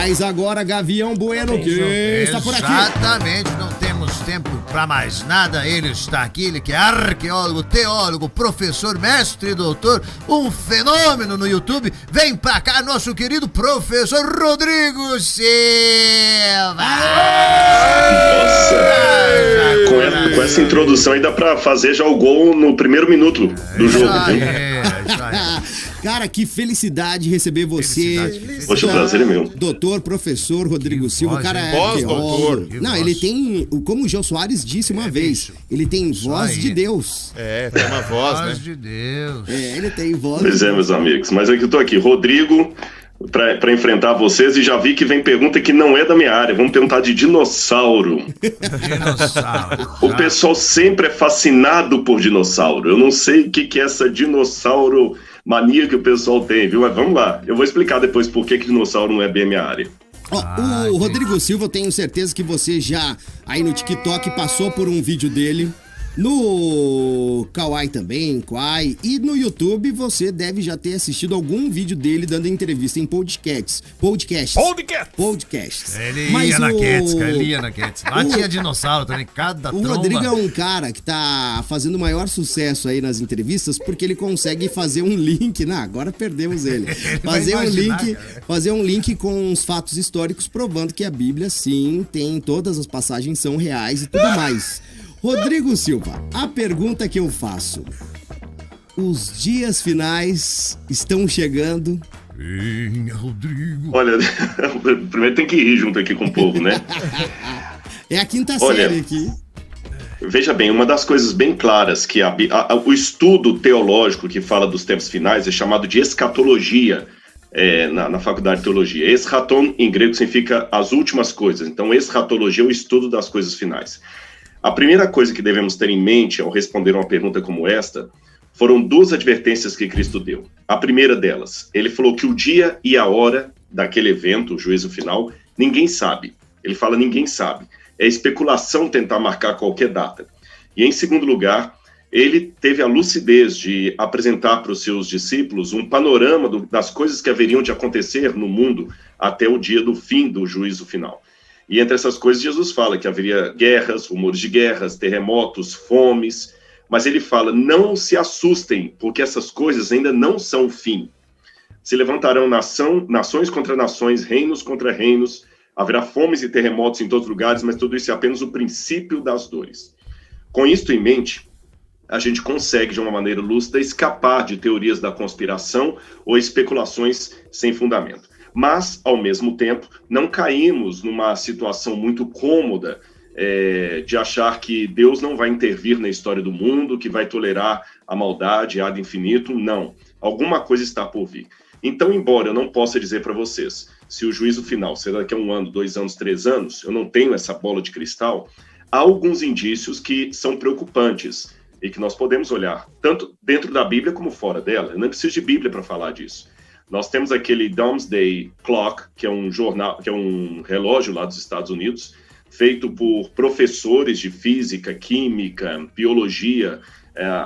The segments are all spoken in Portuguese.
Mas agora, Gavião Bueno, que está por aqui. Exatamente, não temos tempo pra mais nada. Ele está aqui, ele que é arqueólogo, teólogo, professor, mestre, doutor, um fenômeno no YouTube. Vem pra cá, nosso querido professor Rodrigo Silva. Nossa, com essa introdução aí dá pra fazer já o gol no primeiro minuto do jogo. Isso aí. Cara, que felicidade receber você. Poxa, o prazer é meu. Doutor, professor Rodrigo Silva, o cara é Voz-doutor. arqueólogo. Não, ele tem, como o Jô Soares disse uma vez, ele tem voz aí. de Deus. É, tem uma voz, né? Voz de Deus. É, ele tem voz Pois de é, meus amigos. Mas é que eu tô aqui, Rodrigo, pra enfrentar vocês, e já vi que vem pergunta que não é da minha área. Vamos perguntar de dinossauro. Dinossauro. O pessoal sempre é fascinado por dinossauro. Eu não sei o que é essa dinossauro mania que o pessoal tem, viu? Mas vamos lá. Eu vou explicar depois por que dinossauro não é bem a minha área. Ó, o Rodrigo Silva, eu tenho certeza que você já aí no TikTok passou por um vídeo dele. No Kawaii também, Kwai, e no YouTube você deve já ter assistido algum vídeo dele dando entrevista em podcasts. Ele Mas ia na o- Cats, cara, ele ia na Cats. Lá o- tinha dinossauro também, cada O tromba. Rodrigo é um cara que tá fazendo o maior sucesso aí nas entrevistas porque ele consegue fazer um link. Não, agora perdemos ele. Fazer um link com os fatos históricos provando que a Bíblia, sim, tem todas as passagens são reais e tudo mais. Rodrigo Silva, a pergunta que eu faço: os dias finais estão chegando? Rodrigo. Olha, primeiro tem que rir junto aqui com o povo, né? É a quinta Olha, série aqui. Veja bem, uma das coisas bem claras que o estudo teológico que fala dos tempos finais é chamado de escatologia na faculdade de teologia. Eschaton, em grego, significa as últimas coisas. Então, escatologia é o estudo das coisas finais. A primeira coisa que devemos ter em mente ao responder uma pergunta como esta foram duas advertências que Cristo deu. A primeira delas, ele falou que o dia e a hora daquele evento, o juízo final, ninguém sabe. Ele fala ninguém sabe. É especulação tentar marcar qualquer data. E em segundo lugar, ele teve a lucidez de apresentar para os seus discípulos um panorama das coisas que haveriam de acontecer no mundo até o dia do fim do juízo final. E entre essas coisas, Jesus fala que haveria guerras, rumores de guerras, terremotos, fomes, mas ele fala, não se assustem, porque essas coisas ainda não são o fim. Se levantarão nações contra nações, reinos contra reinos, haverá fomes e terremotos em todos os lugares, mas tudo isso é apenas o princípio das dores. Com isto em mente, a gente consegue, de uma maneira lúcida, escapar de teorias da conspiração ou especulações sem fundamento. Mas, ao mesmo tempo, não caímos numa situação muito cômoda de achar que Deus não vai intervir na história do mundo, que vai tolerar a maldade ad infinitum. Não. Alguma coisa está por vir. Então, embora eu não possa dizer para vocês se o juízo final será daqui a 1 ano, 2 anos, 3 anos, eu não tenho essa bola de cristal, há alguns indícios que são preocupantes e que nós podemos olhar, tanto dentro da Bíblia como fora dela. Eu não preciso de Bíblia para falar disso. Nós temos aquele Domesday Clock, que é um relógio lá dos Estados Unidos, feito por professores de física, química, biologia,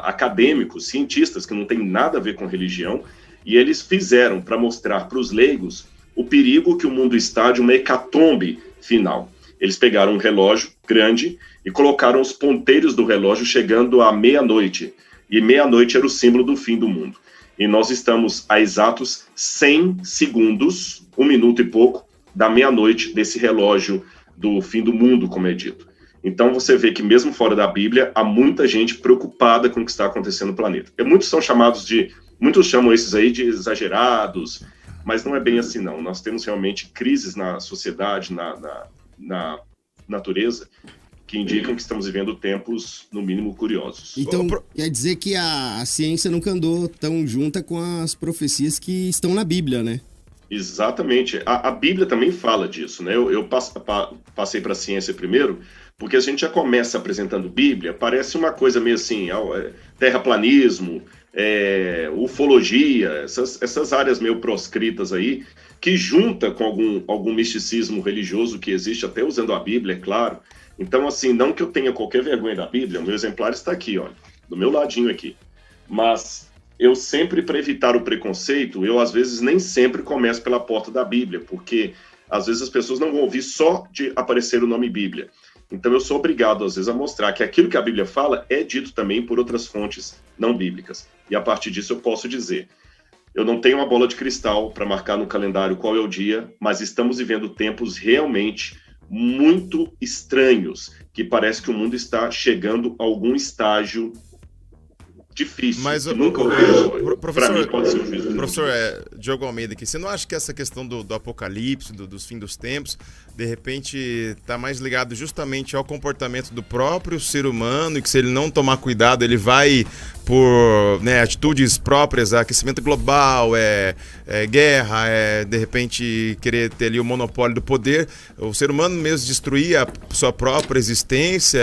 acadêmicos, cientistas, que não tem nada a ver com religião, e eles fizeram para mostrar para os leigos o perigo que o mundo está de uma hecatombe final. Eles pegaram um relógio grande e colocaram os ponteiros do relógio chegando à meia-noite, e meia-noite era o símbolo do fim do mundo. E nós estamos a exatos 100 segundos, 1 minuto e pouco, da meia-noite desse relógio do fim do mundo, como é dito. Então você vê que mesmo fora da Bíblia, há muita gente preocupada com o que está acontecendo no planeta. Muitos chamam esses aí de exagerados, mas não é bem assim não. Nós temos realmente crises na sociedade, na natureza, que indicam que estamos vivendo tempos, no mínimo, curiosos. Então, quer dizer que a ciência nunca andou tão junta com as profecias que estão na Bíblia, né? Exatamente. A Bíblia também fala disso, né? Eu passei para a ciência primeiro, porque a gente já começa apresentando Bíblia, parece uma coisa meio assim, terraplanismo, ufologia, essas áreas meio proscritas aí, que junta com algum misticismo religioso que existe, até usando a Bíblia, é claro. Então, assim, não que eu tenha qualquer vergonha da Bíblia, o meu exemplar está aqui, olha, do meu ladinho aqui. Mas eu sempre, para evitar o preconceito, eu às vezes nem sempre começo pela porta da Bíblia, porque às vezes as pessoas não vão ouvir só de aparecer o nome Bíblia. Então eu sou obrigado, às vezes, a mostrar que aquilo que a Bíblia fala é dito também por outras fontes não bíblicas. E a partir disso eu posso dizer, eu não tenho uma bola de cristal para marcar no calendário qual é o dia, mas estamos vivendo tempos realmente muito estranhos, que parece que o mundo está chegando a algum estágio difícil. Mas professor Diogo Almeida aqui, você não acha que essa questão do apocalipse, dos fins dos tempos, de repente está mais ligado justamente ao comportamento do próprio ser humano, e que se ele não tomar cuidado, ele vai por atitudes próprias, aquecimento global, guerra, de repente querer ter ali o monopólio do poder, o ser humano mesmo destruir a sua própria existência,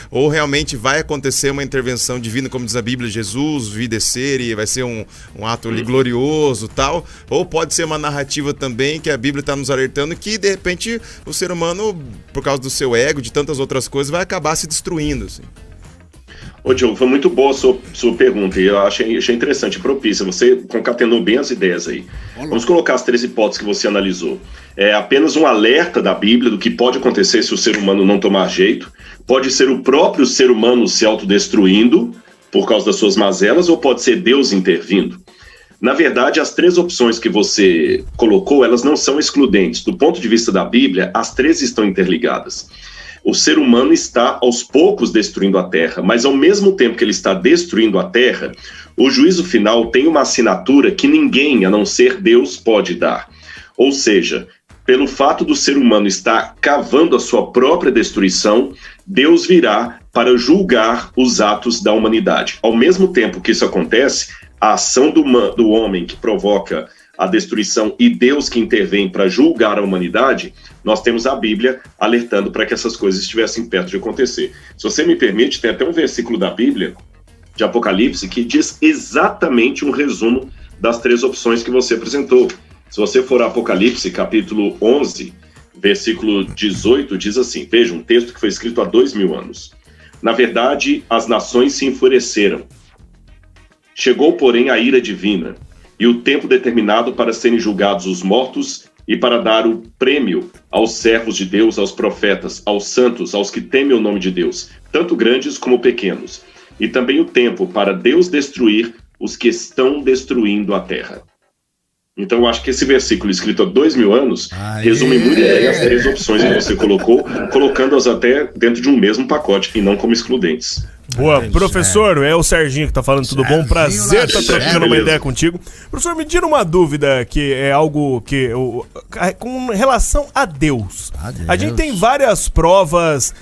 ou realmente vai acontecer uma intervenção divina, como diz a Bíblia, Jesus vir descer e vai ser um ato ali glorioso, tal, ou pode ser uma narrativa também que a Bíblia está nos alertando que de repente o ser humano, por causa do seu ego, de tantas outras coisas, vai acabar se destruindo, assim. Ô Diogo, foi muito boa a sua pergunta, e eu achei interessante, propícia, você concatenou bem as ideias aí. Vamos colocar as 3 hipóteses que você analisou. É apenas um alerta da Bíblia do que pode acontecer se o ser humano não tomar jeito, pode ser o próprio ser humano se autodestruindo por causa das suas mazelas, ou pode ser Deus intervindo. Na verdade, as 3 opções que você colocou, elas não são excludentes. Do ponto de vista da Bíblia, as 3 estão interligadas. O ser humano está, aos poucos, destruindo a Terra, mas ao mesmo tempo que ele está destruindo a Terra, o juízo final tem uma assinatura que ninguém, a não ser Deus, pode dar. Ou seja, pelo fato do ser humano estar cavando a sua própria destruição, Deus virá para julgar os atos da humanidade. Ao mesmo tempo que isso acontece, a ação do homem que provoca a destruição e Deus que intervém para julgar a humanidade, nós temos a Bíblia alertando para que essas coisas estivessem perto de acontecer. Se você me permite, tem até um versículo da Bíblia, de Apocalipse, que diz exatamente um resumo das 3 opções que você apresentou. Se você for a Apocalipse, capítulo 11, versículo 18, diz assim, veja, um texto que foi escrito há 2000 anos. Na verdade, as nações se enfureceram. Chegou, porém, a ira divina, e o tempo determinado para serem julgados os mortos e para dar o prêmio aos servos de Deus, aos profetas, aos santos, aos que temem o nome de Deus, tanto grandes como pequenos. E também o tempo para Deus destruir os que estão destruindo a terra. Então, eu acho que esse versículo escrito há 2000 anos resume muito bem as 3 opções que você colocou, colocando-as até dentro de um mesmo pacote e não como excludentes. Boa, professor, é o Serginho que tá falando, tudo bom? Prazer estar trocando uma ideia contigo. Professor, me tira uma dúvida que é algo que... com relação a Deus. A gente tem várias provas,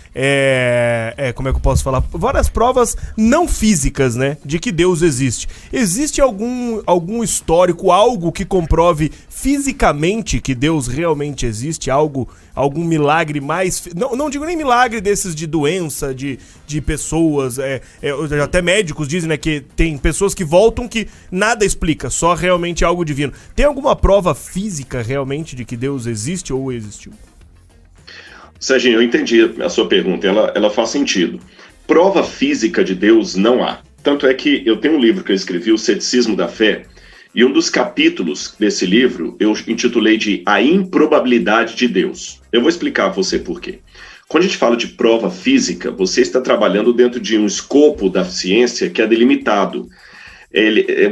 como é que eu posso falar? Várias provas não físicas, né? De que Deus existe. Existe algum histórico, algo que comprove fisicamente que Deus realmente existe? Algum milagre mais... Não digo nem milagre desses de doença, de pessoas... até médicos dizem, né, que tem pessoas que voltam que nada explica, só realmente algo divino. Tem alguma prova física realmente de que Deus existe ou existiu? Serginho, eu entendi a sua pergunta, ela faz sentido. Prova física de Deus não há. Tanto é que eu tenho um livro que eu escrevi, O Ceticismo da Fé, e um dos capítulos desse livro eu intitulei de A Improbabilidade de Deus. Eu vou explicar a você por quê. Quando a gente fala de prova física, você está trabalhando dentro de um escopo da ciência que é delimitado.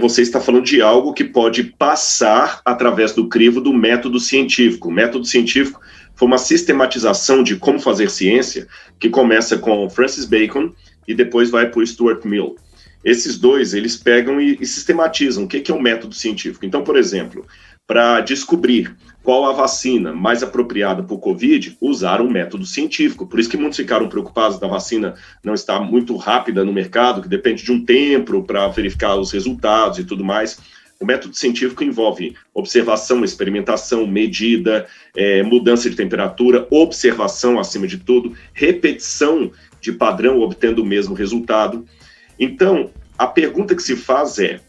Você está falando de algo que pode passar através do crivo do método científico. O método científico foi uma sistematização de como fazer ciência, que começa com Francis Bacon e depois vai para o Stuart Mill. Esses dois, eles pegam e sistematizam o que é um método científico. Então, por exemplo, para descobrir qual a vacina mais apropriada para o Covid, usaram um método científico. Por isso que muitos ficaram preocupados da vacina não estar muito rápida no mercado, que depende de um tempo para verificar os resultados e tudo mais. O método científico envolve observação, experimentação, medida, mudança de temperatura, observação acima de tudo, repetição de padrão obtendo o mesmo resultado. Então, a pergunta que se faz é: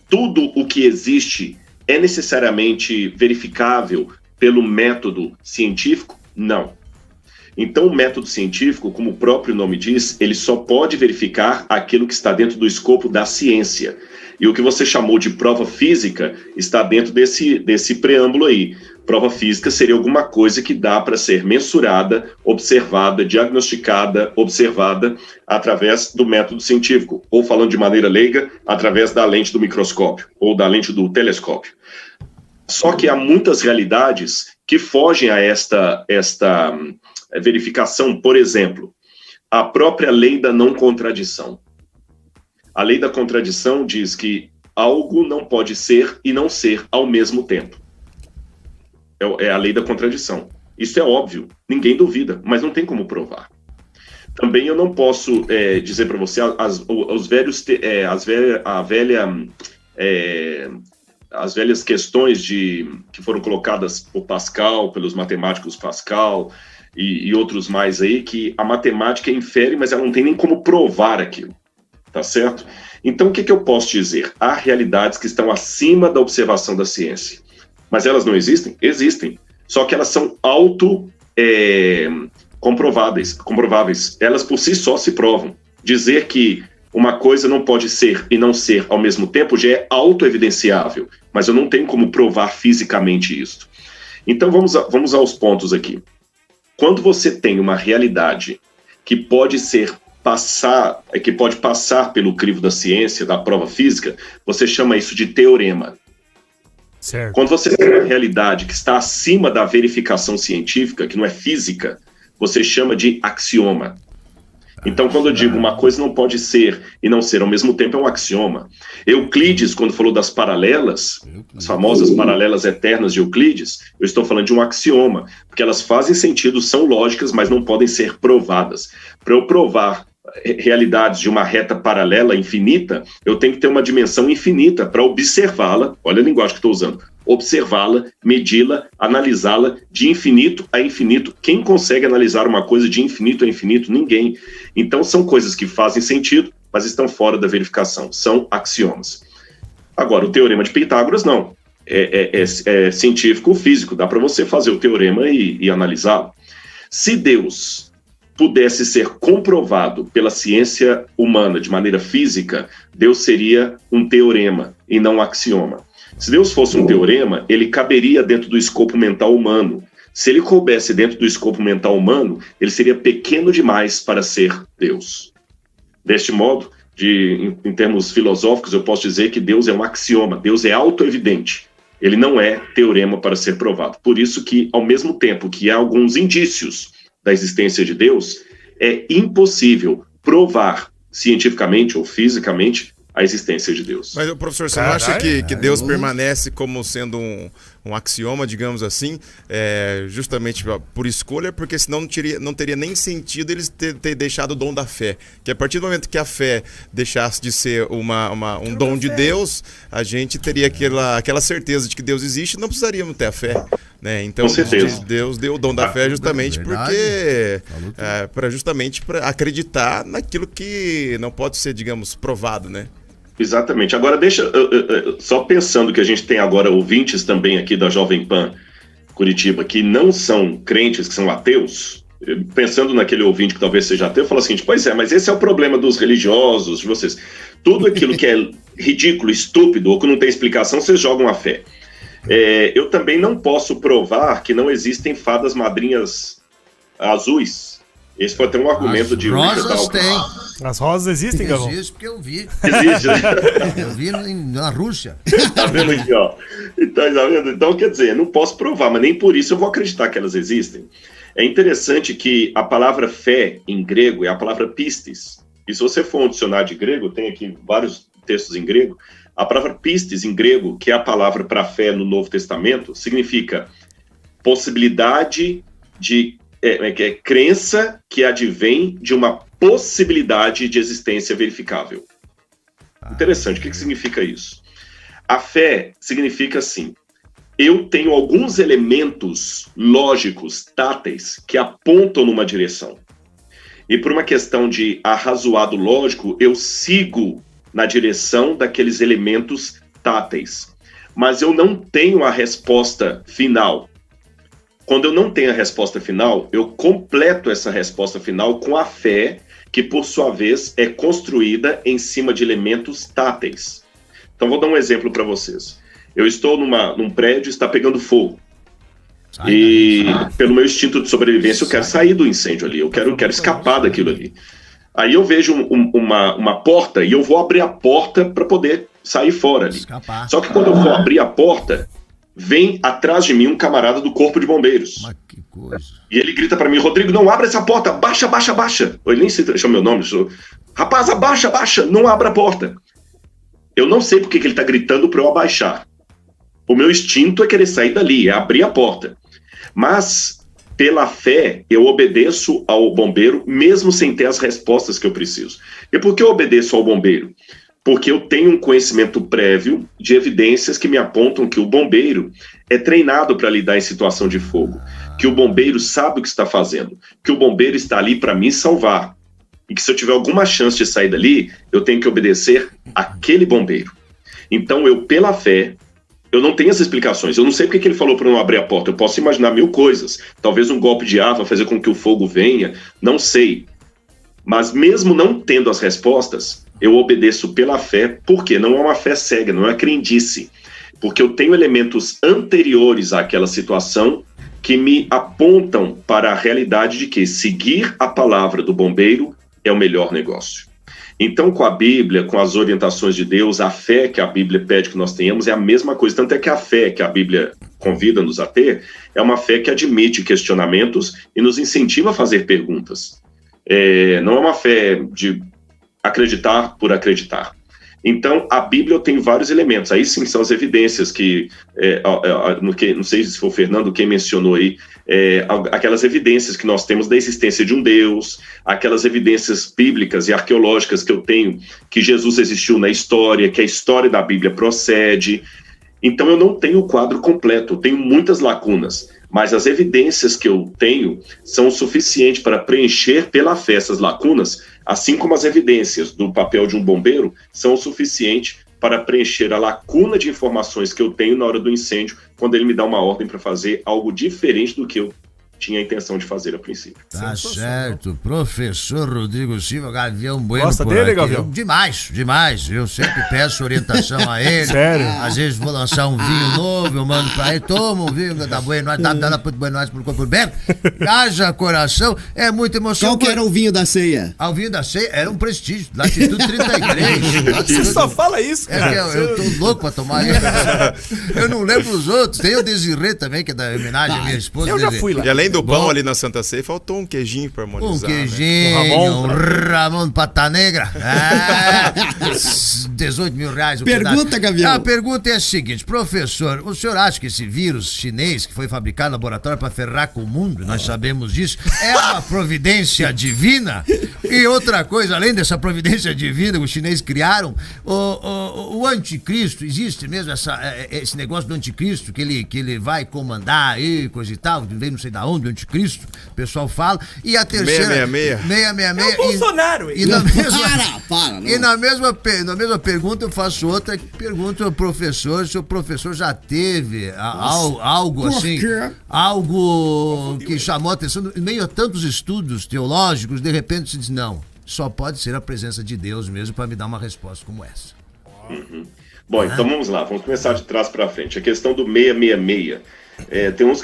tudo o que existe é necessariamente verificável pelo método científico? Não. Então, o método científico, como o próprio nome diz, ele só pode verificar aquilo que está dentro do escopo da ciência. E o que você chamou de prova física está dentro desse preâmbulo aí. Prova física seria alguma coisa que dá para ser mensurada, observada, diagnosticada, observada através do método científico, ou falando de maneira leiga, através da lente do microscópio, ou da lente do telescópio. Só que há muitas realidades que fogem a esta verificação. Por exemplo, a própria lei da não contradição. A lei da contradição diz que algo não pode ser e não ser ao mesmo tempo. É a lei da contradição. Isso é óbvio, ninguém duvida, mas não tem como provar. Também eu não posso dizer para você as velhas questões que foram colocadas por Pascal, pelos matemáticos Pascal e outros mais aí, que a matemática infere, mas ela não tem nem como provar aquilo, tá certo? Então, o que eu posso dizer? Há realidades que estão acima da observação da ciência, mas elas não existem? Existem, só que elas são comprováveis. Elas por si só se provam. Dizer que uma coisa não pode ser e não ser ao mesmo tempo já é autoevidenciável, mas eu não tenho como provar fisicamente isso. Então vamos aos pontos aqui. Quando você tem uma realidade que pode passar pelo crivo da ciência, da prova física, você chama isso de teorema. Certo. Quando você tem uma realidade que está acima da verificação científica, que não é física, você chama de axioma. Então, quando eu digo uma coisa não pode ser e não ser ao mesmo tempo, é um axioma. Euclides, quando falou das paralelas, as famosas paralelas eternas de Euclides, eu estou falando de um axioma, porque elas fazem sentido, são lógicas, mas não podem ser provadas. Para eu provar realidades de uma reta paralela infinita, eu tenho que ter uma dimensão infinita para observá-la, olha a linguagem que estou usando, observá-la, medi-la, analisá-la de infinito a infinito. Quem consegue analisar uma coisa de infinito a infinito? Ninguém. Então são coisas que fazem sentido, mas estão fora da verificação, são axiomas. Agora, o teorema de Pitágoras não, é científico físico, dá para você fazer o teorema e analisá-lo. Se Deus pudesse ser comprovado pela ciência humana de maneira física, Deus seria um teorema e não um axioma. Se Deus fosse um teorema, ele caberia dentro do escopo mental humano. Se ele coubesse dentro do escopo mental humano, ele seria pequeno demais para ser Deus. Deste modo, em termos filosóficos, eu posso dizer que Deus é um axioma, Deus é autoevidente. Ele não é teorema para ser provado. Por isso que, ao mesmo tempo que há alguns indícios da existência de Deus, é impossível provar cientificamente ou fisicamente a existência de Deus. Mas, professor, você não acha que Deus permanece como sendo um axioma, digamos assim, justamente por escolha, porque senão não teria nem sentido eles ter deixado o dom da fé. Que a partir do momento que a fé deixasse de ser um dom de Deus, a gente teria aquela certeza de que Deus existe e não precisaríamos ter a fé. Né? Então, Deus deu o dom da fé justamente para acreditar naquilo que não pode ser, digamos, provado, né? Exatamente. Agora, só pensando que a gente tem agora ouvintes também aqui da Jovem Pan Curitiba que não são crentes, que são ateus, pensando naquele ouvinte que talvez seja ateu, eu falo assim, pois é, mas esse é o problema dos religiosos, de vocês. Tudo aquilo que é ridículo, estúpido ou que não tem explicação, vocês jogam a fé. Eu também não posso provar que não existem fadas madrinhas azuis. Esse foi até um argumento de Richard Dawkins. Tem. As rosas existem, Galvão? Existe, porque eu vi. Existe, né? Eu vi na Rússia. Tá vendo aqui, ó? Então, quer dizer, não posso provar, mas nem por isso eu vou acreditar que elas existem. É interessante que a palavra fé em grego é a palavra pistis. E se você for um dicionário de grego, tem aqui vários textos em grego, a palavra pistis em grego, que é a palavra para fé no Novo Testamento, significa possibilidade de crença que advém de uma possibilidade de existência verificável. Interessante, o que significa isso? A fé significa assim, eu tenho alguns elementos lógicos, táteis, que apontam numa direção. E por uma questão de arrazoado lógico, eu sigo na direção daqueles elementos táteis. Mas eu não tenho a resposta final. Quando eu não tenho a resposta final, eu completo essa resposta final com a fé, que por sua vez é construída em cima de elementos táteis. Então vou dar um exemplo para vocês. Eu estou num prédio, está pegando fogo. E pelo meu instinto de sobrevivência, eu quero sair do incêndio ali, eu quero escapar daquilo ali. Aí eu vejo uma porta e eu vou abrir a porta para poder sair fora ali. Escapar. Só que quando eu vou abrir a porta, vem atrás de mim um camarada do Corpo de Bombeiros. Mas que coisa. E ele grita para mim: Rodrigo, não abra essa porta, baixa. Ele nem chama meu nome. Rapaz, abaixa, não abra a porta. Eu não sei porque que ele tá gritando para eu abaixar. O meu instinto é querer sair dali, é abrir a porta. Mas, pela fé, eu obedeço ao bombeiro, mesmo sem ter as respostas que eu preciso. E por que eu obedeço ao bombeiro? Porque eu tenho um conhecimento prévio de evidências que me apontam que o bombeiro é treinado para lidar em situação de fogo, que o bombeiro sabe o que está fazendo, que o bombeiro está ali para me salvar, e que se eu tiver alguma chance de sair dali, eu tenho que obedecer aquele bombeiro. Então, eu, pela fé, eu não tenho essas explicações. Eu não sei porque que ele falou para não abrir a porta. Eu posso imaginar mil coisas. Talvez um golpe de ar vai fazer com que o fogo venha. Não sei. Mas mesmo não tendo as respostas, eu obedeço pela fé, porque não é uma fé cega, não é crendice. Porque eu tenho elementos anteriores àquela situação que me apontam para a realidade de que seguir a palavra do bombeiro é o melhor negócio. Então, com a Bíblia, com as orientações de Deus, a fé que a Bíblia pede que nós tenhamos é a mesma coisa. Tanto é que a fé que a Bíblia convida-nos a ter é uma fé que admite questionamentos e nos incentiva a fazer perguntas. Não é uma fé de acreditar por acreditar. Então, a Bíblia tem vários elementos. Aí sim são as evidências que, não sei se foi o Fernando quem mencionou aí, aquelas evidências que nós temos da existência de um Deus, aquelas evidências bíblicas e arqueológicas que eu tenho, que Jesus existiu na história, que a história da Bíblia procede. Então, eu não tenho o quadro completo, eu tenho muitas lacunas, mas as evidências que eu tenho são o suficiente para preencher pela fé essas lacunas, assim como as evidências do papel de um bombeiro são o suficiente para preencher a lacuna de informações que eu tenho na hora do incêndio, quando ele me dá uma ordem para fazer algo diferente do que eu tinha a intenção de fazer a princípio. Tá certo. Professor Rodrigo Silva, Gavião Bueno. Gosta dele, Gavião? Demais. Eu sempre peço orientação a ele. Sério? Às vezes vou lançar um vinho novo, eu mando pra ele, toma um vinho da Bueno, dá por Bueno, por bem. Haja coração, é muito emocionante. Qual que era o vinho da ceia? O vinho da ceia era um prestígio, Latitude 33. Você só fala isso, cara. Eu tô louco pra tomar ele. Eu não lembro os outros. Tem o Desirê também, que é da homenagem à minha esposa. Eu já fui lá. E além do pão ali na Santa Ceia, faltou um queijinho pra harmonizar. Um queijinho, Ramon Pata Negra. 18 mil reais. Pergunta, Gavião. A pergunta é a seguinte, professor, o senhor acha que esse vírus chinês que foi fabricado no laboratório para ferrar com o mundo, nós sabemos disso, é uma providência divina? E outra coisa, além dessa providência divina que os chineses criaram, o anticristo, existe mesmo esse negócio do anticristo, que ele vai comandar aí, coisa e tal, vem não sei da onde, o anticristo, o pessoal fala. E a terceira... 666. É o Bolsonaro. E na mesma... Para, E na mesma pergunta eu faço outra que pergunto ao professor se o professor já teve algo assim, algo que chamou a atenção, em meio a tantos estudos teológicos, de repente se diz, não, só pode ser a presença de Deus mesmo para me dar uma resposta como essa. Uhum. Bom, então vamos lá, vamos começar de trás para frente. A questão do 666.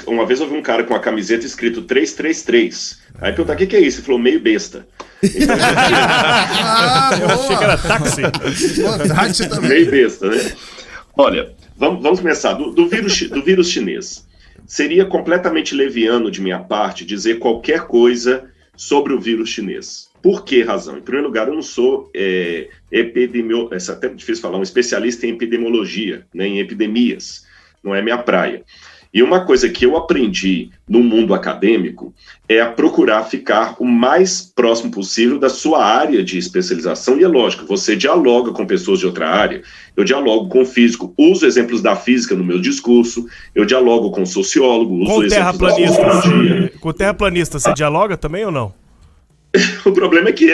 Uma vez eu vi um cara com a camiseta escrito 333. Aí perguntar, o que é isso? Ele falou, meio besta. Então, eu achei que era táxi. Táxi também. Meio besta, né? Olha, vamos começar do vírus chinês. Seria completamente leviano de minha parte dizer qualquer coisa sobre o vírus chinês. Por que razão? Em primeiro lugar, eu não sou epidemiologista, é até difícil falar, um especialista em epidemiologia, né, em epidemias. Não é minha praia. E uma coisa que eu aprendi no mundo acadêmico é a procurar ficar o mais próximo possível da sua área de especialização. E é lógico, você dialoga com pessoas de outra área, eu dialogo com físico, uso exemplos da física no meu discurso, eu dialogo com sociólogo, uso exemplos da sociologia. Com terraplanista, você dialoga também ou não? O problema é que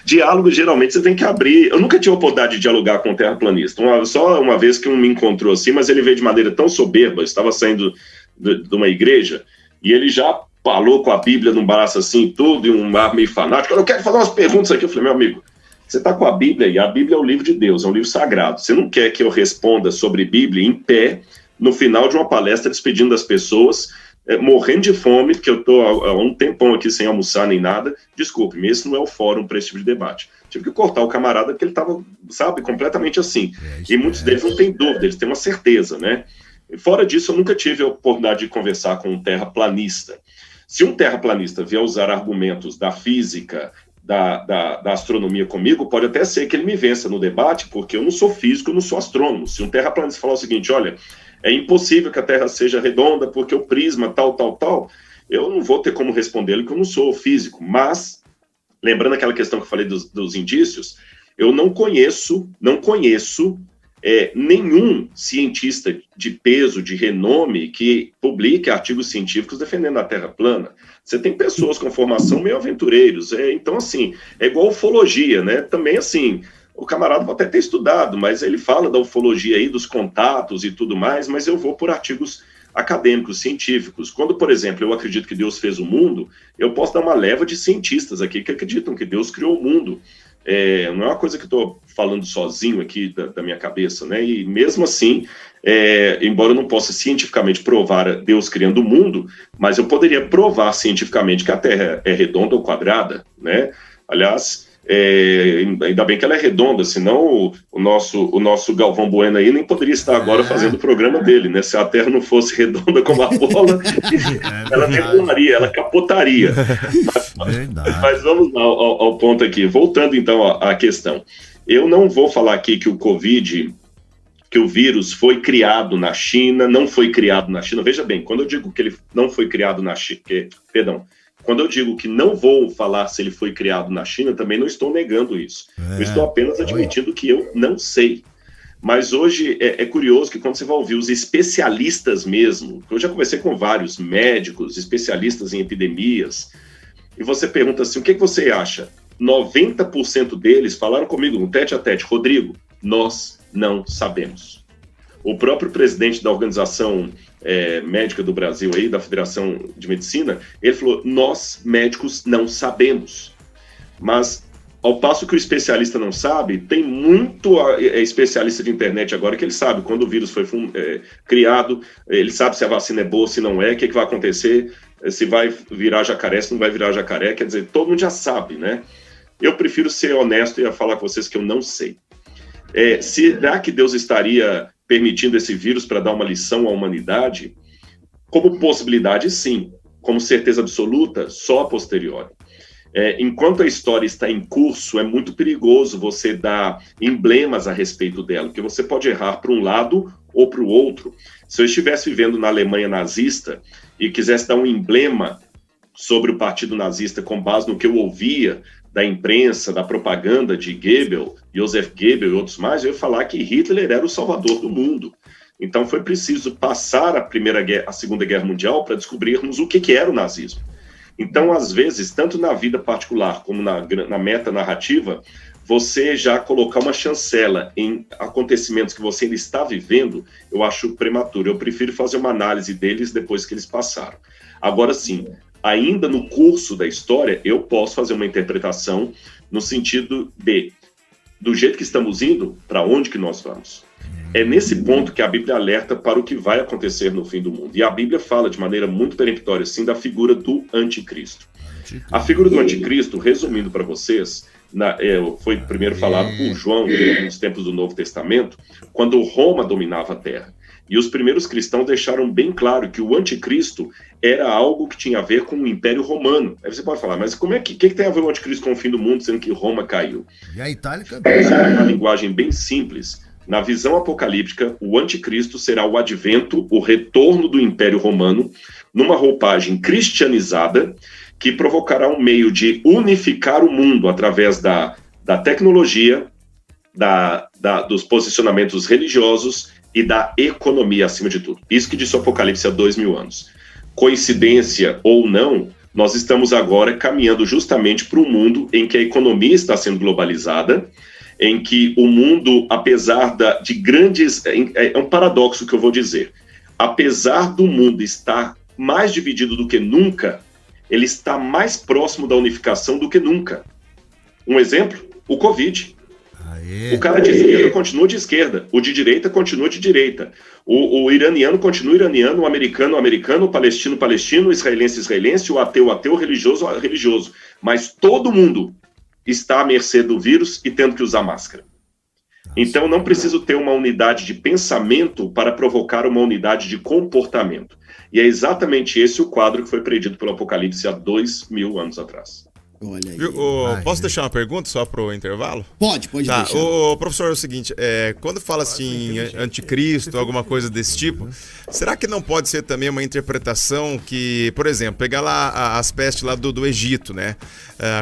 diálogos geralmente você tem que abrir. Eu nunca tive a oportunidade de dialogar com um terraplanista. Só uma vez que um me encontrou assim, mas ele veio de maneira tão soberba, eu estava saindo de uma igreja, e ele já falou com a Bíblia num braço assim, tudo, e um ar meio fanático. Eu quero fazer umas perguntas aqui. Eu falei, meu amigo, você está com a Bíblia e a Bíblia é o livro de Deus, é um livro sagrado. Você não quer que eu responda sobre Bíblia em pé, no final de uma palestra, despedindo das pessoas, morrendo de fome, que eu tô há um tempão aqui sem almoçar nem nada, desculpe-me, esse não é o fórum para esse tipo de debate. Tive que cortar o camarada porque ele estava, sabe, completamente assim. E muitos deles não têm dúvida, eles têm uma certeza, né? Fora disso, eu nunca tive a oportunidade de conversar com um terraplanista. Se um terraplanista vier usar argumentos da física, da astronomia comigo, pode até ser que ele me vença no debate, porque eu não sou físico, eu não sou astrônomo. Se um terraplanista falar o seguinte, olha, é impossível que a Terra seja redonda porque o prisma tal, eu não vou ter como responder-lhe que eu não sou físico. Mas, lembrando aquela questão que eu falei dos indícios, eu não conheço nenhum cientista de peso, de renome, que publique artigos científicos defendendo a Terra plana. Você tem pessoas com formação meio aventureiros. Então, assim, é igual ufologia, né? Também, assim, o camarada pode até ter estudado, mas ele fala da ufologia aí, dos contatos e tudo mais, mas eu vou por artigos acadêmicos, científicos. Quando, por exemplo, eu acredito que Deus fez o mundo, eu posso dar uma leva de cientistas aqui que acreditam que Deus criou o mundo. Não é uma coisa que eu estou falando sozinho aqui da minha cabeça, né? E mesmo assim, embora eu não possa cientificamente provar Deus criando o mundo, mas eu poderia provar cientificamente que a Terra é redonda ou quadrada, né? Aliás, ainda bem que ela é redonda, senão o nosso Galvão Bueno aí nem poderia estar agora fazendo o programa dele, né? Se a Terra não fosse redonda como a bola, ela decolaria, ela capotaria. Mas vamos lá ao ponto aqui. Voltando então à questão. Eu não vou falar aqui que o vírus foi criado na China, não foi criado na China. Veja bem, quando eu digo que ele não foi criado na China, quando eu digo que não vou falar se ele foi criado na China, também não estou negando isso. Eu estou apenas admitindo que eu não sei. Mas hoje é curioso que quando você vai ouvir os especialistas mesmo, eu já conversei com vários médicos, especialistas em epidemias, e você pergunta assim, o que você acha? 90% deles falaram comigo no tete-a-tete, Rodrigo, nós não sabemos. O próprio presidente da Organização Médica do Brasil, aí, da Federação de Medicina, ele falou, nós médicos não sabemos. Mas, ao passo que o especialista não sabe, tem muito especialista de internet agora que ele sabe quando o vírus foi criado, ele sabe se a vacina é boa, se não é, o que vai acontecer, se vai virar jacaré, se não vai virar jacaré, quer dizer, todo mundo já sabe, né? Eu prefiro ser honesto e falar com vocês que eu não sei. Será que Deus estaria permitindo esse vírus para dar uma lição à humanidade? Como possibilidade, sim. Como certeza absoluta, só a posteriori. Enquanto a história está em curso, é muito perigoso você dar emblemas a respeito dela, porque você pode errar para um lado ou para o outro. Se eu estivesse vivendo na Alemanha nazista e quisesse dar um emblema sobre o partido nazista com base no que eu ouvia da imprensa, da propaganda de Goebbels, Joseph Goebbels e outros mais, eu ia falar que Hitler era o salvador do mundo. Então foi preciso passar a Segunda Guerra Mundial para descobrirmos o que era o nazismo. Então, às vezes, tanto na vida particular como na meta-narrativa, você já colocar uma chancela em acontecimentos que você ainda está vivendo, eu acho prematuro. Eu prefiro fazer uma análise deles depois que eles passaram. Agora sim, ainda no curso da história, eu posso fazer uma interpretação no sentido do jeito que estamos indo, para onde que nós vamos. É nesse ponto que a Bíblia alerta para o que vai acontecer no fim do mundo. E a Bíblia fala de maneira muito peremptória, sim, da figura do anticristo. A figura do anticristo, resumindo para vocês, foi primeiro falado por João nos tempos do Novo Testamento, quando Roma dominava a terra. E os primeiros cristãos deixaram bem claro que o anticristo era algo que tinha a ver com o Império Romano. Aí você pode falar, mas como que tem a ver o anticristo com o fim do mundo, sendo que Roma caiu? E a Itália também. É uma linguagem bem simples. Na visão apocalíptica, o anticristo será o advento, o retorno do Império Romano, numa roupagem cristianizada, que provocará um meio de unificar o mundo através da tecnologia, dos posicionamentos religiosos e da economia, acima de tudo. Isso que disse o Apocalipse há 2000 anos. Coincidência ou não, nós estamos agora caminhando justamente para um mundo em que a economia está sendo globalizada, em que o mundo, apesar de grandes... É um paradoxo que eu vou dizer. Apesar do mundo estar mais dividido do que nunca, ele está mais próximo da unificação do que nunca. Um exemplo? O Covid. O cara de esquerda continua de esquerda, o de direita continua de direita, o iraniano continua iraniano, o americano, o palestino, o israelense, o ateu, o religioso. Mas todo mundo está à mercê do vírus e tendo que usar máscara. Então, não preciso ter uma unidade de pensamento para provocar uma unidade de comportamento. E é exatamente esse o quadro que foi predito pelo Apocalipse há 2000 anos atrás. Olha aí. Posso deixar uma pergunta só pro intervalo? Pode deixar. Professor, é o seguinte, quando fala assim, anticristo, alguma coisa desse tipo, será que não pode ser também uma interpretação que, por exemplo, pegar lá as pestes lá do Egito, né?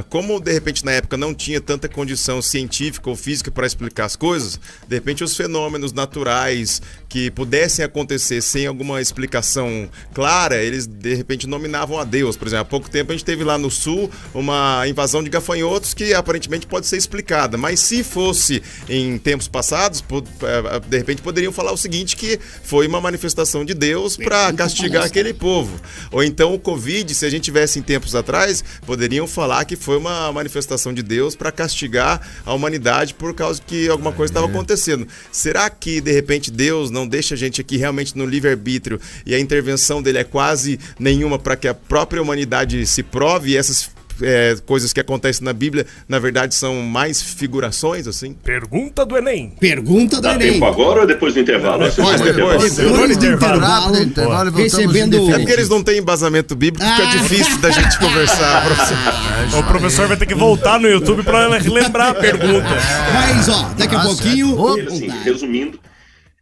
Como, de repente, na época não tinha tanta condição científica ou física para explicar as coisas, de repente os fenômenos naturais que pudessem acontecer sem alguma explicação clara, eles, de repente, nominavam a Deus. Por exemplo, há pouco tempo a gente teve lá no Sul uma invasão de gafanhotos que aparentemente pode ser explicada, mas se fosse em tempos passados, de repente poderiam falar o seguinte, que foi uma manifestação de Deus para castigar aquele povo. Ou então o Covid, se a gente tivesse em tempos atrás, poderiam falar que foi uma manifestação de Deus para castigar a humanidade por causa que alguma coisa estava acontecendo. Será que de repente Deus não deixa a gente aqui realmente no livre-arbítrio e a intervenção dele é quase nenhuma para que a própria humanidade se prove e essas coisas que acontecem na Bíblia, na verdade, são mais figurações, assim? Pergunta do Enem. Dá tempo agora ou depois do intervalo? Depois do intervalo, recebendo... É porque eles não têm embasamento bíblico, fica difícil da gente conversar, professor. O professor vai ter que voltar no YouTube para lembrar a pergunta. Mas, daqui a pouquinho... Assim, resumindo,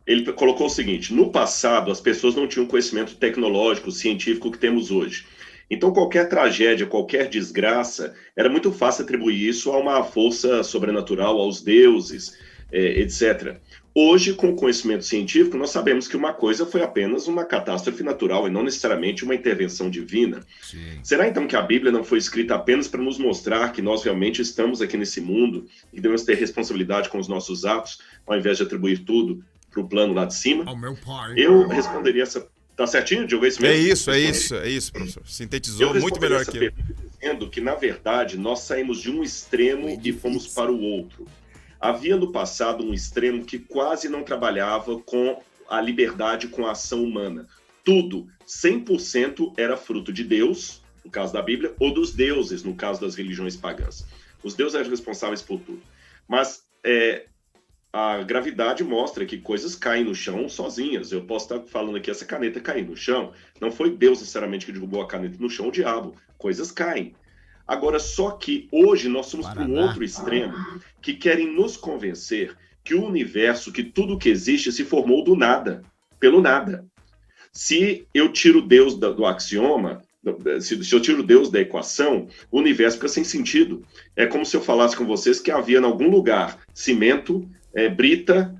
ele colocou o seguinte: no passado, as pessoas não tinham conhecimento tecnológico, científico que temos hoje. Então, qualquer tragédia, qualquer desgraça, era muito fácil atribuir isso a uma força sobrenatural, aos deuses, etc. Hoje, com o conhecimento científico, nós sabemos que uma coisa foi apenas uma catástrofe natural e não necessariamente uma intervenção divina. Sim. Será, então, que a Bíblia não foi escrita apenas para nos mostrar que nós realmente estamos aqui nesse mundo e devemos ter responsabilidade com os nossos atos, ao invés de atribuir tudo para o plano lá de cima? Eu responderia essa... Tá certinho, Diogo? É isso mesmo? É isso, professor. Sintetizou muito melhor que eu. Dizendo que, na verdade, nós saímos de um extremo e fomos para o outro. Havia no passado um extremo que quase não trabalhava com a liberdade, com a ação humana. Tudo, 100% era fruto de Deus, no caso da Bíblia, ou dos deuses, no caso das religiões pagãs. Os deuses eram responsáveis por tudo. Mas a gravidade mostra que coisas caem no chão sozinhas. Eu posso estar falando aqui, essa caneta cair no chão. Não foi Deus necessariamente que derrubou a caneta no chão, o diabo. Coisas caem. Agora, só que hoje nós somos para um outro extremo, que querem nos convencer que o universo, que tudo que existe se formou do nada, pelo nada. Se eu tiro Deus do axioma, se eu tiro Deus da equação, o universo fica sem sentido. É como se eu falasse com vocês que havia em algum lugar cimento, brita,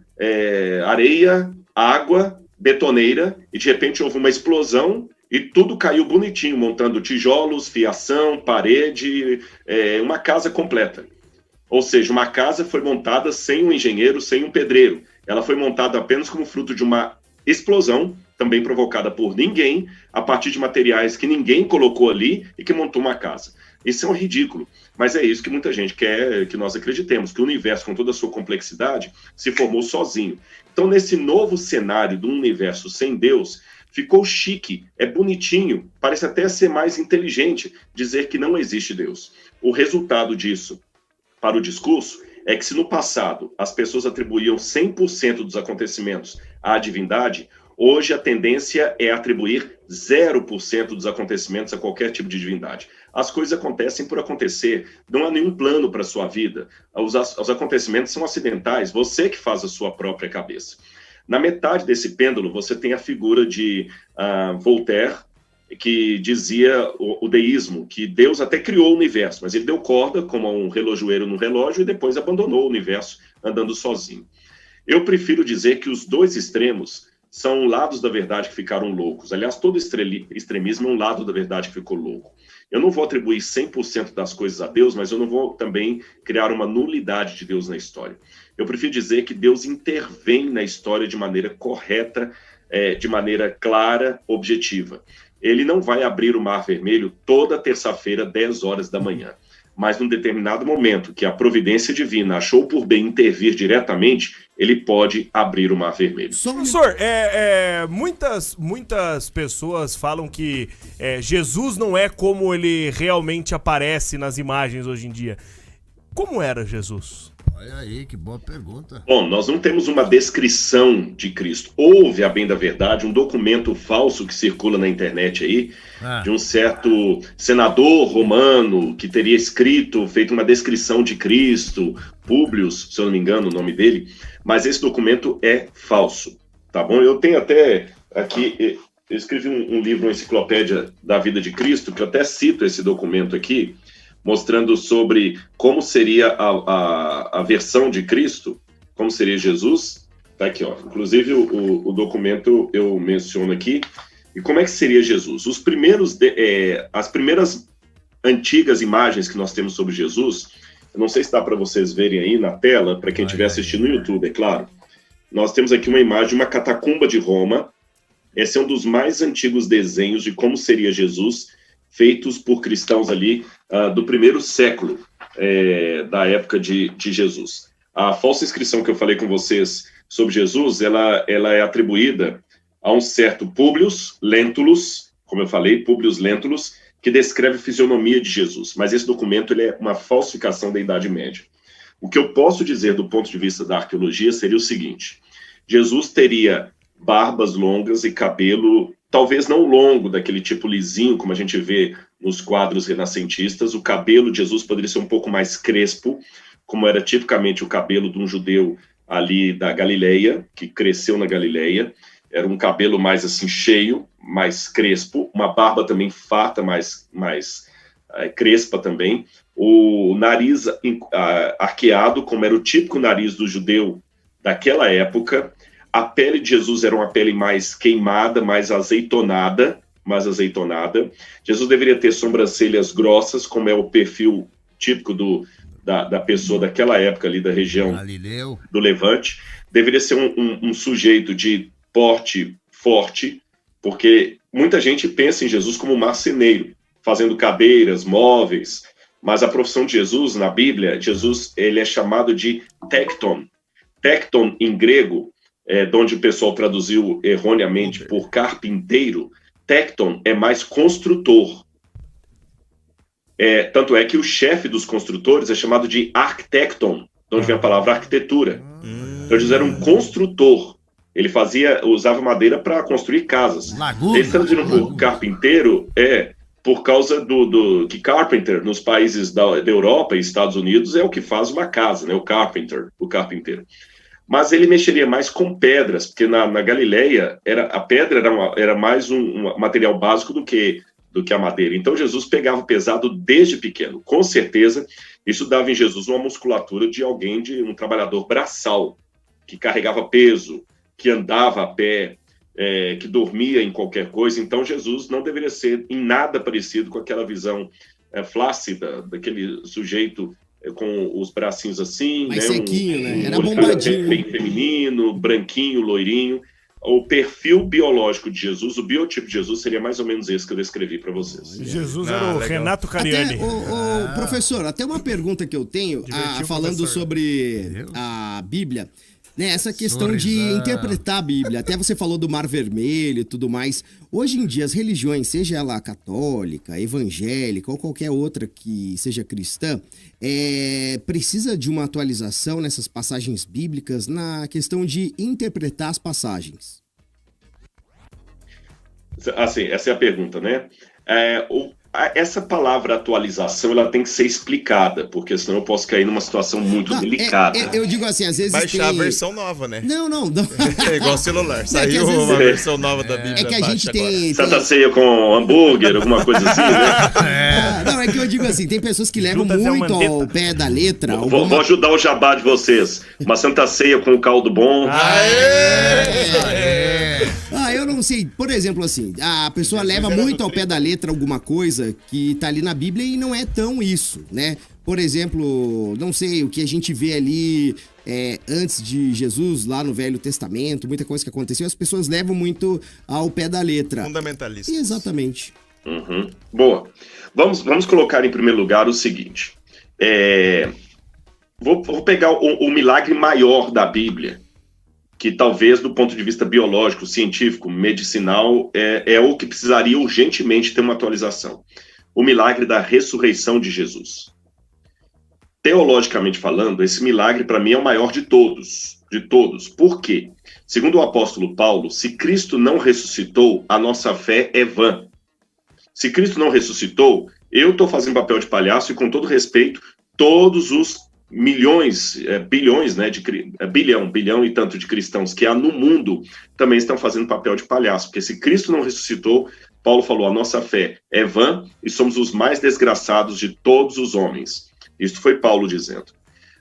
areia, água, betoneira, e de repente houve uma explosão e tudo caiu bonitinho, montando tijolos, fiação, parede, uma casa completa. Ou seja, uma casa foi montada sem um engenheiro, sem um pedreiro. Ela foi montada apenas como fruto de uma explosão, também provocada por ninguém, a partir de materiais que ninguém colocou ali e que montou uma casa. Isso é um ridículo, mas é isso que muita gente quer que nós acreditemos, que o universo, com toda a sua complexidade, se formou sozinho. Então, nesse novo cenário do universo sem Deus, ficou chique, é bonitinho, parece até ser mais inteligente dizer que não existe Deus. O resultado disso, para o discurso, é que se no passado as pessoas atribuíam 100% dos acontecimentos à divindade, hoje a tendência é atribuir 0% dos acontecimentos a qualquer tipo de divindade. As coisas acontecem por acontecer, não há nenhum plano para a sua vida. Os acontecimentos são acidentais, você que faz a sua própria cabeça. Na metade desse pêndulo, você tem a figura de Voltaire, que dizia o deísmo, que Deus até criou o universo, mas ele deu corda, como um relojoeiro no relógio, e depois abandonou o universo andando sozinho. Eu prefiro dizer que os dois extremos são lados da verdade que ficaram loucos. Aliás, todo extremismo é um lado da verdade que ficou louco. Eu não vou atribuir 100% das coisas a Deus, mas eu não vou também criar uma nulidade de Deus na história. Eu prefiro dizer que Deus intervém na história de maneira correta, de maneira clara, objetiva. Ele não vai abrir o Mar Vermelho toda terça-feira, 10 horas da manhã. mas num determinado momento que a providência divina achou por bem intervir diretamente, ele pode abrir o Mar Vermelho. Professor, muitas pessoas falam que Jesus não é como ele realmente aparece nas imagens hoje em dia. Como era Jesus? Olha aí, que boa pergunta. Bom, nós não temos uma descrição de Cristo. Houve, a bem da verdade, um documento falso que circula na internet aí, de um certo senador romano que teria escrito, feito uma descrição de Cristo, Públio, se eu não me engano o nome dele, mas esse documento é falso, tá bom? Eu tenho até aqui, eu escrevi um livro, uma enciclopédia da vida de Cristo, que eu até cito esse documento aqui, mostrando sobre como seria a versão de Cristo, como seria Jesus. Tá aqui, ó. Inclusive, o documento eu menciono aqui. E como é que seria Jesus? As primeiras antigas imagens que nós temos sobre Jesus, eu não sei se dá para vocês verem aí na tela, para quem estiver assistindo no YouTube, é claro. Nós temos aqui uma imagem de uma catacumba de Roma. Esse é um dos mais antigos desenhos de como seria Jesus, feitos por cristãos ali do primeiro século da época de Jesus. A falsa inscrição que eu falei com vocês sobre Jesus, ela é atribuída a um certo Públio Lentulus, como eu falei, Públio Lentulus, que descreve a fisionomia de Jesus, mas esse documento ele é uma falsificação da Idade Média. O que eu posso dizer do ponto de vista da arqueologia seria o seguinte: Jesus teria barbas longas e cabelo, talvez não longo, daquele tipo lisinho, como a gente vê nos quadros renascentistas. O cabelo de Jesus poderia ser um pouco mais crespo, como era tipicamente o cabelo de um judeu ali da Galileia, que cresceu na Galileia. Era um cabelo mais assim cheio, mais crespo, uma barba também farta, mais crespa também. O nariz arqueado, como era o típico nariz do judeu daquela época. A pele de Jesus era uma pele mais queimada, mais azeitonada. Jesus deveria ter sobrancelhas grossas, como é o perfil típico da pessoa daquela época ali, da região Galileu. Do Levante. Deveria ser um sujeito de porte forte, porque muita gente pensa em Jesus como marceneiro, fazendo cadeiras, móveis, mas a profissão de Jesus, na Bíblia, Jesus ele é chamado de tekton. Tekton, em grego, de onde o pessoal traduziu erroneamente por carpinteiro. Tekton é mais construtor. Tanto é que o chefe dos construtores é chamado de arquitecton, de onde vem a palavra arquitetura. Então, Jesus era um construtor. Ele usava madeira para construir casas. Eles traduziram por carpinteiro por causa que carpenter, nos países da Europa e Estados Unidos, é o que faz uma casa, né? O carpinteiro. Mas ele mexeria mais com pedras, porque na Galileia a pedra era mais um material básico do que a madeira. Então Jesus pegava pesado desde pequeno. Com certeza, isso dava em Jesus uma musculatura de alguém, de um trabalhador braçal, que carregava peso, que andava a pé, que dormia em qualquer coisa. Então Jesus não deveria ser em nada parecido com aquela visão flácida daquele sujeito com os bracinhos assim, mais sequinho, né? Era bombadinho, bem feminino, branquinho, loirinho. O perfil biológico de Jesus, o biotipo de Jesus seria mais ou menos esse que eu descrevi para vocês. Jesus era o legal. Renato Cariani. Professor, até uma pergunta que eu tenho, falando sobre a Bíblia, né, essa questão de interpretar a Bíblia. Até você falou do Mar Vermelho e tudo mais. Hoje em dia, as religiões, seja ela católica, evangélica ou qualquer outra que seja cristã, precisa de uma atualização nessas passagens bíblicas na questão de interpretar as passagens. Assim, essa é a pergunta, né? Essa palavra atualização, ela tem que ser explicada, porque senão eu posso cair numa situação muito delicada. Eu digo assim, às vezes baixar a versão nova, né? Não. É igual celular. Saiu uma versão nova da Bíblia. É que a gente tem... Santa Ceia com hambúrguer, alguma coisa assim, né? Não, é que eu digo assim, tem pessoas que levam muito ao pé da letra. Vou ajudar o jabá de vocês. Uma Santa Ceia com caldo bom. Eu não sei, por exemplo, assim, a pessoa leva muito ao pé da letra alguma coisa que tá ali na Bíblia e não é tão isso, né? Por exemplo, não sei, o que a gente vê ali antes de Jesus, lá no Velho Testamento, muita coisa que aconteceu, as pessoas levam muito ao pé da letra. Fundamentalista. Exatamente. Boa. Vamos colocar em primeiro lugar o seguinte. Vou pegar o milagre maior da Bíblia, que talvez do ponto de vista biológico, científico, medicinal, é o que precisaria urgentemente ter uma atualização. O milagre da ressurreição de Jesus. Teologicamente falando, esse milagre para mim é o maior de todos. Por quê? Segundo o apóstolo Paulo, se Cristo não ressuscitou, a nossa fé é vã. Se Cristo não ressuscitou, eu estou fazendo papel de palhaço e, com todo respeito, todos os milhões, bilhões, né, bilhão e tanto de cristãos que há no mundo também estão fazendo papel de palhaço, porque se Cristo não ressuscitou, Paulo falou, a nossa fé é vã e somos os mais desgraçados de todos os homens. Isso foi Paulo dizendo.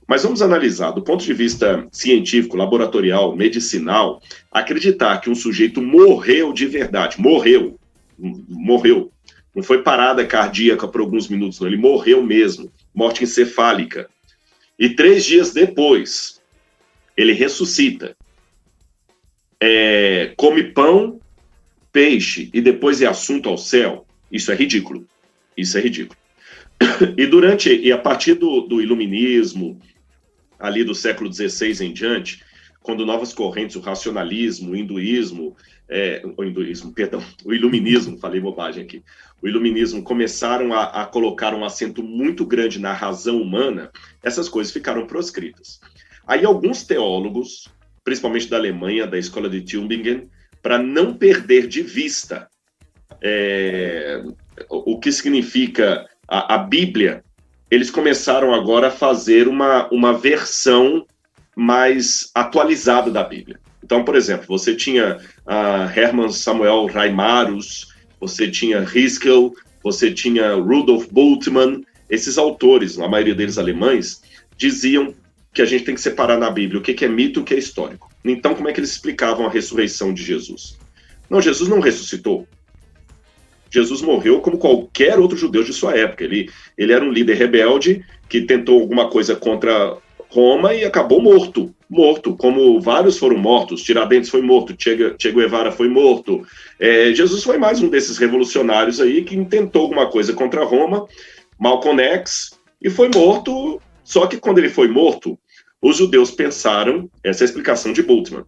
Mas vamos analisar, do ponto de vista científico, laboratorial, medicinal, acreditar que um sujeito morreu de verdade, morreu, não foi parada cardíaca por alguns minutos, não, ele morreu mesmo, morte encefálica. E 3 dias depois, ele ressuscita, come pão, peixe, e depois é assunto ao céu. Isso é ridículo. E a partir do iluminismo, ali do século XVI em diante, quando novas correntes, o racionalismo, o iluminismo, falei bobagem aqui, o iluminismo começaram a colocar um acento muito grande na razão humana, essas coisas ficaram proscritas. Aí alguns teólogos, principalmente da Alemanha, da escola de Tübingen, para não perder de vista o que significa a Bíblia, eles começaram agora a fazer uma versão mais atualizada da Bíblia. Então, por exemplo, você tinha Hermann Samuel Reimarus, você tinha Rizkel, você tinha Rudolf Bultmann, esses autores, a maioria deles alemães, diziam que a gente tem que separar na Bíblia o que é mito e o que é histórico. Então, como é que eles explicavam a ressurreição de Jesus? Não, Jesus não ressuscitou. Jesus morreu como qualquer outro judeu de sua época. Ele era um líder rebelde que tentou alguma coisa contra Roma e acabou morto, como vários foram mortos. Tiradentes foi morto, Che Guevara foi morto. Jesus foi mais um desses revolucionários aí que tentou alguma coisa contra Roma, Malcolm X, e foi morto. Só que quando ele foi morto, os judeus pensaram, essa é a explicação de Bultmann,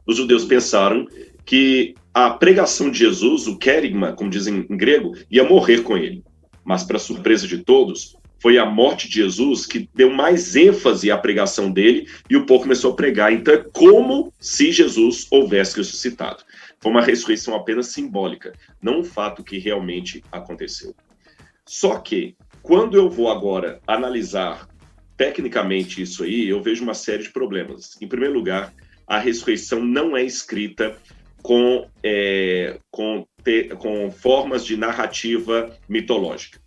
os judeus pensaram que a pregação de Jesus, o querigma, como dizem em grego, ia morrer com ele. Mas, para surpresa de todos, foi a morte de Jesus que deu mais ênfase à pregação dele e o povo começou a pregar. Então, é como se Jesus houvesse ressuscitado. Foi uma ressurreição apenas simbólica, não um fato que realmente aconteceu. Só que, quando eu vou agora analisar tecnicamente isso aí, eu vejo uma série de problemas. Em primeiro lugar, a ressurreição não é escrita com formas de narrativa mitológica.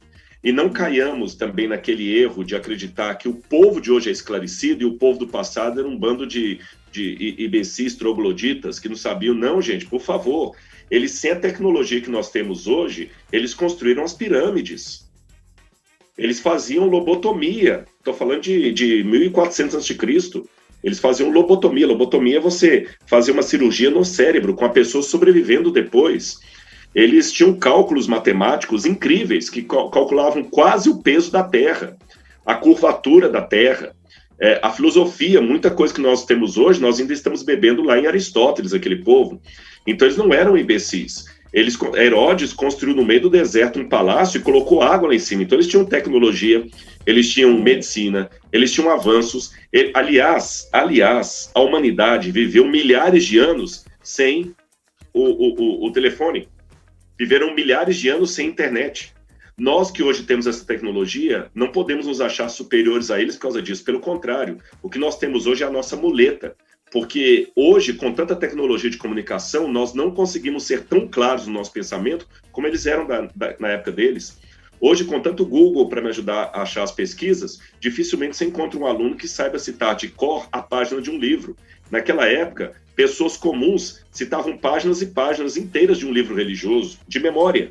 E não caiamos também naquele erro de acreditar que o povo de hoje é esclarecido e o povo do passado era um bando de imbecis, trogloditas, que não sabiam. Não, gente, por favor. Eles, sem a tecnologia que nós temos hoje, eles construíram as pirâmides. Eles faziam lobotomia. Estou falando de 1400 a.C., eles faziam lobotomia. Lobotomia é você fazer uma cirurgia no cérebro, com a pessoa sobrevivendo depois. Eles tinham cálculos matemáticos incríveis, que calculavam quase o peso da Terra, a curvatura da Terra, a filosofia, muita coisa que nós temos hoje, nós ainda estamos bebendo lá em Aristóteles, aquele povo. Então eles não eram imbecis. Herodes construiu no meio do deserto um palácio e colocou água lá em cima. Então eles tinham tecnologia, eles tinham medicina, eles tinham avanços. Aliás, a humanidade viveu milhares de anos sem o telefone. Viveram milhares de anos sem internet. Nós que hoje temos essa tecnologia, não podemos nos achar superiores a eles por causa disso. Pelo contrário, o que nós temos hoje é a nossa muleta. Porque hoje, com tanta tecnologia de comunicação, nós não conseguimos ser tão claros no nosso pensamento como eles eram na época deles. Hoje, com tanto Google para me ajudar a achar as pesquisas, dificilmente você encontra um aluno que saiba citar de cor a página de um livro. Naquela época, pessoas comuns citavam páginas e páginas inteiras de um livro religioso, de memória.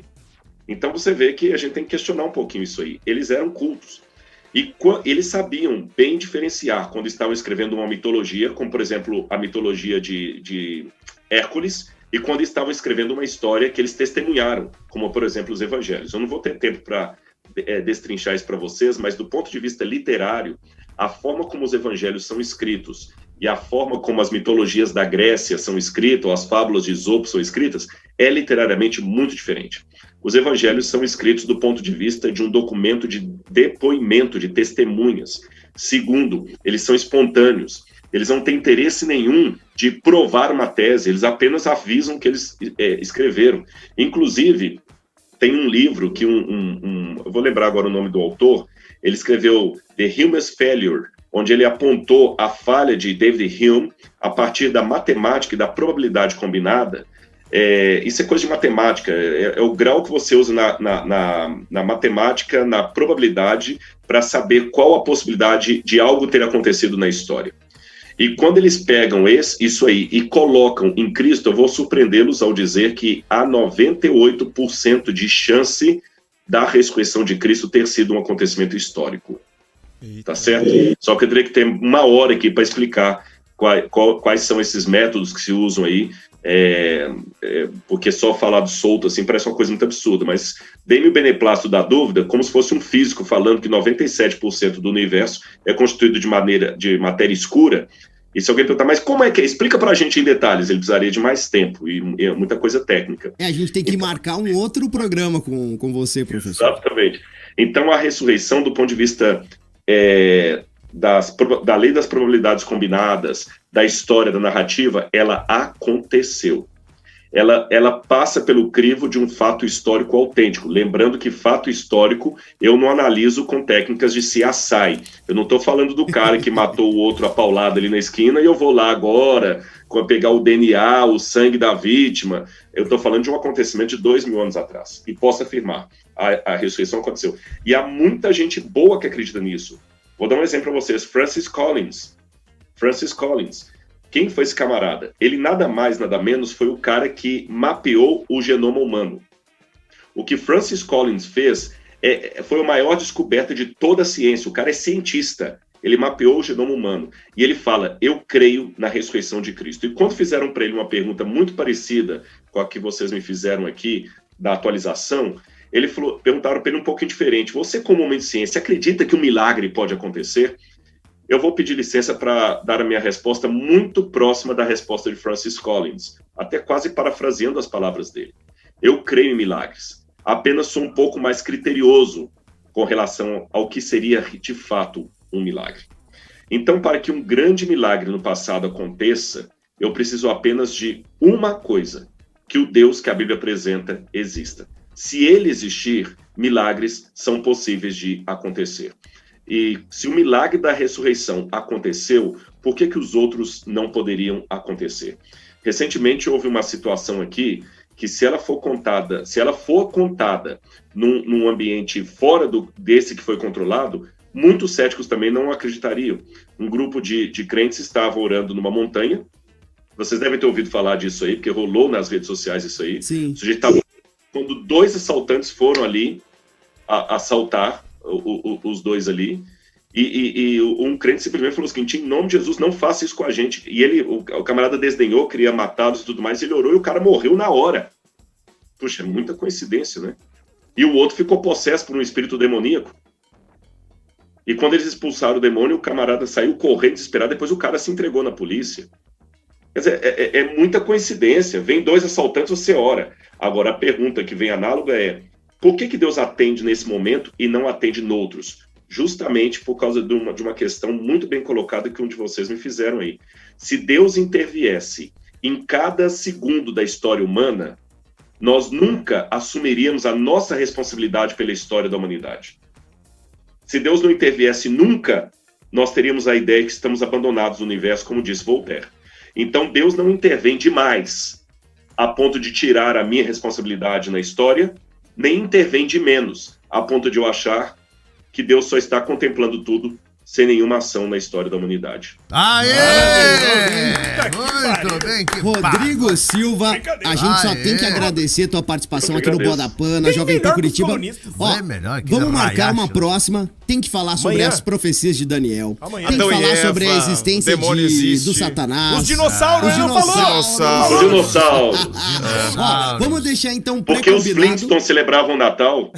Então você vê que a gente tem que questionar um pouquinho isso aí. Eles eram cultos. E eles sabiam bem diferenciar quando estavam escrevendo uma mitologia, como, por exemplo, a mitologia de Hércules, e quando estavam escrevendo uma história que eles testemunharam, como, por exemplo, os evangelhos. Eu não vou ter tempo para destrinchar isso para vocês, mas do ponto de vista literário, a forma como os evangelhos são escritos e a forma como as mitologias da Grécia são escritas, ou as fábulas de Esopo são escritas, é literariamente muito diferente. Os evangelhos são escritos do ponto de vista de um documento de depoimento, de testemunhas. Segundo, eles são espontâneos. Eles não têm interesse nenhum de provar uma tese, eles apenas avisam que eles escreveram. Inclusive, tem um livro que eu vou lembrar agora o nome do autor, ele escreveu The Hume's Failure, onde ele apontou a falha de David Hume a partir da matemática e da probabilidade combinada. Isso é coisa de matemática, é o grau que você usa na matemática, na probabilidade, para saber qual a possibilidade de algo ter acontecido na história. E quando eles pegam isso aí e colocam em Cristo, eu vou surpreendê-los ao dizer que há 98% de chance da ressurreição de Cristo ter sido um acontecimento histórico. Tá certo? Só que eu teria que ter uma hora aqui para explicar quais são esses métodos que se usam aí, porque só falar do solto assim parece uma coisa muito absurda, mas dê-me o beneplácito da dúvida como se fosse um físico falando que 97% do universo é constituído de matéria escura. E se alguém perguntar, mas como é que é? Explica pra gente em detalhes, ele precisaria de mais tempo e muita coisa técnica. A gente tem que marcar um outro programa com você, professor. Exatamente. Então, a ressurreição, do ponto de vista da lei das probabilidades combinadas, da história, da narrativa, ela aconteceu. Ela passa pelo crivo de um fato histórico autêntico. Lembrando que fato histórico eu não analiso com técnicas de CSI. Eu não estou falando do cara que matou o outro a paulada ali na esquina e eu vou lá agora pegar o DNA, o sangue da vítima. Eu estou falando de um acontecimento de 2.000 anos atrás. E posso afirmar, a ressurreição aconteceu. E há muita gente boa que acredita nisso. Vou dar um exemplo para vocês. Francis Collins. Quem foi esse camarada? Ele nada mais, nada menos foi o cara que mapeou o genoma humano. O que Francis Collins fez foi a maior descoberta de toda a ciência. O cara é cientista. Ele mapeou o genoma humano. E ele fala, eu creio na ressurreição de Cristo. E quando fizeram para ele uma pergunta muito parecida com a que vocês me fizeram aqui, da atualização, perguntaram para ele um pouquinho diferente. Você, como homem de ciência, acredita que um milagre pode acontecer? Eu vou pedir licença para dar a minha resposta muito próxima da resposta de Francis Collins, até quase parafraseando as palavras dele. Eu creio em milagres, apenas sou um pouco mais criterioso com relação ao que seria de fato um milagre. Então, para que um grande milagre no passado aconteça, eu preciso apenas de uma coisa, que o Deus que a Bíblia apresenta exista. Se ele existir, milagres são possíveis de acontecer. E se o milagre da ressurreição aconteceu, por que os outros não poderiam acontecer? Recentemente houve uma situação aqui que se ela for contada num ambiente fora desse que foi controlado, muitos céticos também não acreditariam. Um grupo de crentes estava orando numa montanha. Vocês devem ter ouvido falar disso aí, porque rolou nas redes sociais isso aí. Sim. O sujeito estava... Quando 2 assaltantes foram ali assaltar os 2 ali, e um crente simplesmente falou o seguinte, em nome de Jesus, não faça isso com a gente. E o camarada desdenhou, queria matá-los e tudo mais, ele orou e o cara morreu na hora. Puxa, é muita coincidência, né? E o outro ficou possesso por um espírito demoníaco. E quando eles expulsaram o demônio, o camarada saiu correndo desesperado, depois o cara se entregou na polícia. Quer dizer, é muita coincidência. Vem 2 assaltantes, você ora. Agora, a pergunta que vem análoga é, por que Deus atende nesse momento e não atende noutros? Justamente por causa de uma questão muito bem colocada que um de vocês me fizeram aí. Se Deus interviesse em cada segundo da história humana, nós nunca assumiríamos a nossa responsabilidade pela história da humanidade. Se Deus não interviesse nunca, nós teríamos a ideia que estamos abandonados no universo, como disse Voltaire. Então Deus não intervém demais a ponto de tirar a minha responsabilidade na história, nem intervém de menos, a ponto de eu achar que Deus só está contemplando tudo sem nenhuma ação na história da humanidade. Aê! Muito bem, que Rodrigo Silva, a gente só tem que agradecer a tua participação aqui no Boa da Pana, Jovem Pan Curitiba. Ó, vamos marcar uma próxima. tem que falar sobre Amanhã. as profecias de Daniel. Amanhã. Tem que Adão e falar sobre a Eva, existência o demônio existe. do Satanás. Os dinossauros, ele não falou. Os dinossauros. Ó, vamos deixar então Porque os pré-combinado. Flintstones celebravam o Natal.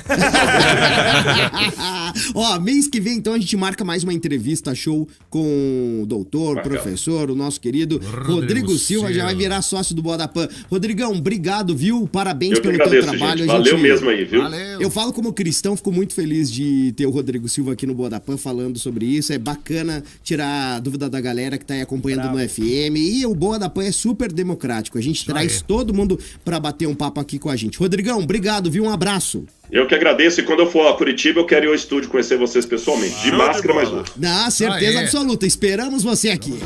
Ó, mês que vem, então, a gente marca mais uma entrevista show com o doutor, Bacana. professor, o nosso querido Rodrigo Silva, já vai virar sócio do Boa da Pan. Rodrigão, obrigado, viu? Parabéns Eu que pelo teu agradeço, trabalho. gente. A gente- Valeu mesmo aí, viu? Valeu. Eu falo como cristão, fico muito feliz de ter o Rodrigo Silva aqui no Boa da Pan falando sobre isso. É bacana tirar a dúvida da galera que tá aí acompanhando no FM. E o Boa da Pan é super democrático. A gente traz todo mundo pra bater um papo aqui com a gente. Rodrigão, obrigado, viu? Um abraço. Eu que agradeço. E quando eu for a Curitiba, eu quero ir ao estúdio conhecer vocês pessoalmente. De máscara, mas luva. Na certeza Aê. absoluta. Esperamos você aqui.